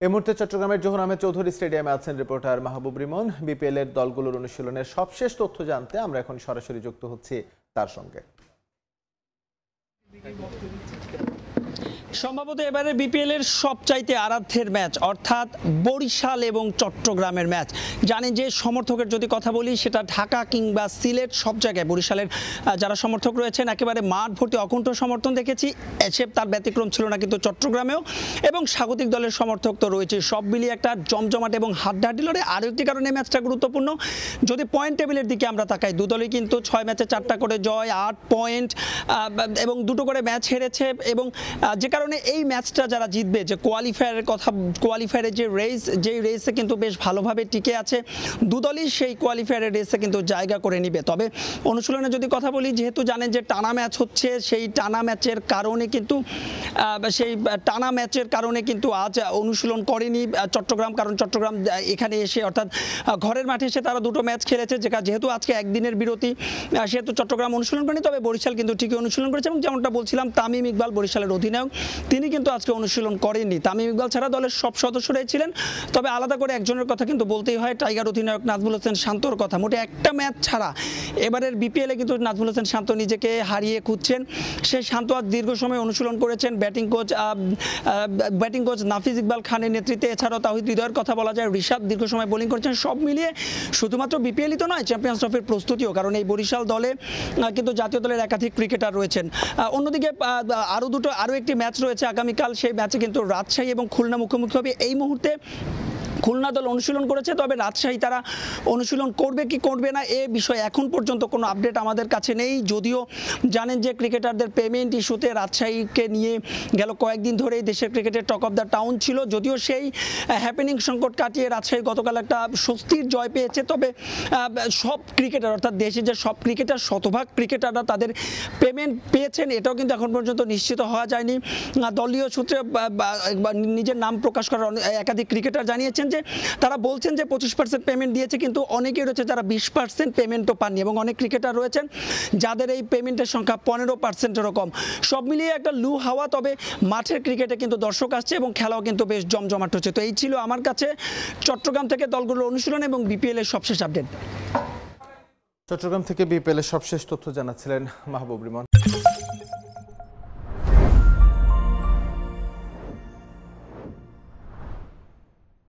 এই মুহূর্তে চট্টগ্রামের জোহর আহমেদ চৌধুরী স্টেডিয়ামে আছেন রিপোর্টার মাহবুব রিমন। বিপিএল এর দলগুলোর অনুশীলনের সবশেষ তথ্য জানতে আমরা এখন সরাসরি যুক্ত হচ্ছি তার সঙ্গে। সম্ভবত এবারে বিপিএল এর সবচাইতে আরাধ্যের ম্যাচ অর্থাৎ বরিশাল এবং চট্টগ্রামের ম্যাচ। জানি যে সমর্থকের যদি কথা বলি সেটা ঢাকা কিংবা সিলেট সব জায়গায় বরিশালের যারা সমর্থক রয়েছেন একেবারে মাঠ ভর্তি অকুণ্ঠ সমর্থন দেখেছি। এসব তার ব্যতিক্রম ছিল না কিন্তু চট্টগ্রামেও, এবং স্বাগতিক দলের সমর্থক তো রয়েছে। সব মিলিয়ে একটা জমজমাট এবং হাড্ডাহাড্ডি লড়াই। আরও একটি কারণে ম্যাচটা গুরুত্বপূর্ণ, যদি পয়েন্ট টেবিলের দিকে আমরা তাকাই দু দলই কিন্তু 6 ম্যাচে 4টা করে জয়, 8 পয়েন্ট এবং 2টো করে ম্যাচ হেরেছে। এবং যে কারণে এই ম্যাচটা যারা জিতবে, যে কোয়ালিফায়ারের যে রেসে কিন্তু বেশ ভালোভাবে টিকে আছে দু দলই, সেই কোয়ালিফায়ারের রেসে কিন্তু জায়গা করে নিবে। তবে অনুশীলনে যদি কথা বলি, যেহেতু জানেন যে টানা ম্যাচ হচ্ছে, সেই টানা ম্যাচের কারণে কিন্তু আজ অনুশীলন করেনি চট্টগ্রাম। কারণ চট্টগ্রাম এখানে এসে অর্থাৎ ঘরের মাঠে এসে তারা 2টো ম্যাচ খেলেছে, যেহেতু আজকে একদিনের বিরতি সেহেতু চট্টগ্রাম অনুশীলন করেনি। তবে বরিশাল কিন্তু ঠিকই অনুশীলন করেছে, এবং যেমনটা বলছিলাম তামিম ইকবাল বরিশালের অধিনায়ক, তিনি কিন্তু আজকে অনুশীলন করেননি। তামিম ইকবাল ছাড়া দলের সব সদস্যরাই ছিলেন। তবে আলাদা করে একজনের কথা কিন্তু বলতেই হয়, টাইগার অধিনায়ক নাজমুল হোসেন শান্তর কথা। মোটে একটা ম্যাচ ছাড়া এবারের বিপিএলে কিন্তু নাজমুল হোসেন শান্ত নিজেকে হারিয়ে খুঁজছেন। সেই শান্ত আজ দীর্ঘ সময় অনুশীলন করেছেন ব্যাটিং কোচ নাফিজ ইকবাল খানের নেতৃত্বে। এছাড়াও তাহিদ হৃদয়ের কথা বলা যায়, ঋষাদ দীর্ঘ সময় বোলিং করেছেন। সব মিলিয়ে শুধুমাত্র বিপিএলই তো নয়, চ্যাম্পিয়ন্স ট্রফির প্রস্তুতিও, কারণ এই বরিশাল দলে কিন্তু জাতীয় দলের একাধিক ক্রিকেটার রয়েছেন। অন্যদিকে আরও একটি ম্যাচ রয়েছে আগামীকাল। সেই ম্যাচে কিন্তু রাজশাহী এবং খুলনা মুখোমুখি হবে। এই মুহূর্তে খুলনা দল অনুশীলন করেছে, তবে রাজশাহী তারা অনুশীলন করবে কি করবে না এ বিষয়ে এখন পর্যন্ত কোনো আপডেট আমাদের কাছে নেই। যদিও জানেন যে ক্রিকেটারদের পেমেন্ট ইস্যুতে রাজশাহীকে নিয়ে গেল কয়েকদিন ধরেই দেশের ক্রিকেটের টক অফ দ্য টাউন ছিল। যদিও সেই হ্যাপেনিং সংকট কাটিয়ে রাজশাহী গতকাল একটা স্বস্তির জয় পেয়েছে। তবে সব ক্রিকেটার অর্থাৎ দেশে যে সব ক্রিকেটার, শতভাগ ক্রিকেটাররা তাদের পেমেন্ট পেয়েছেন এটাও কিন্তু এখন পর্যন্ত নিশ্চিত হওয়া যায়নি। দলীয় সূত্রে নিজের নাম প্রকাশ করার একাধিক ক্রিকেটার জানিয়েছেন যে তারা বলছেন যে 25% পেমেন্ট দিয়েছে, কিন্তু অনেকেই রয়েছে যারা 20% পেমেন্টও পাননি, এবং অনেক ক্রিকেটার রয়েছেন যাদের এই পেমেন্টের সংখ্যা 15%-এরও কম। সব মিলিয়ে একটা লু হাওয়া। তবে মাঠের ক্রিকেটে কিন্তু দর্শক আসছে এবং খেলাও কিন্তু বেশ জমজমাট হচ্ছে। তো এই ছিল আমার কাছে চট্টগ্রাম থেকে দলগুলোর অনুশীলন এবং বিপিএল এর সবশেষ আপডেট। চট্টগ্রাম থেকে বিপিএল এর সবশেষ তথ্য জানাচ্ছিলেন মাহবুব রিমন।